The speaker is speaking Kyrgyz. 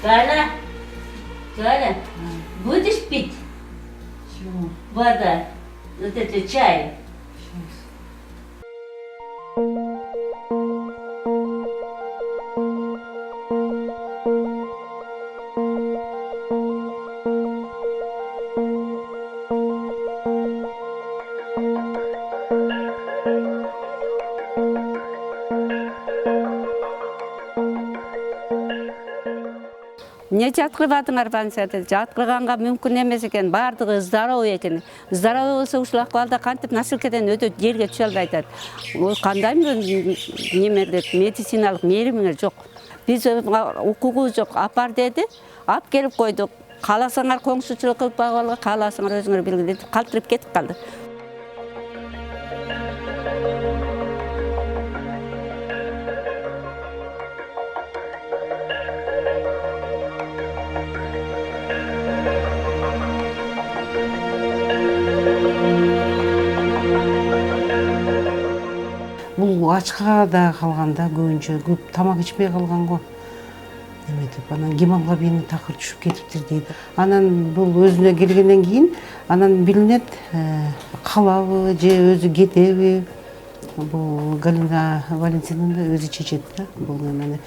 Галя, Галя, будешь пить Чего? вода? Вот это чай. Не жаткырбадыңар больницада? Жаткырганга мүмкүн эмес экен. Бардыгы здоровый экен. Здоровый болсо ушул акыбалда кантип носилкеден өтөт, жерге түшө албай атат. Ой, кандай немелер, медициналык мээримиңер жок. Биз укугубуз жок. Апар деди, ап келип койдук. Кааласаңар коңшучулук кылып багалы, кааласаңар өзүңөр билгиле деп калтырып кетип калды. Бул ачкада калганда көбүнчө көп тамак ичпей калган го. Эметип анан гемоглобини такыр түшүп кетиптир дейт. Анан бул өзүнө келгенден кийин анан билинет, калабы же өзү кетеби. Бул Галина Валентиновна өзү чечет да бул эмени.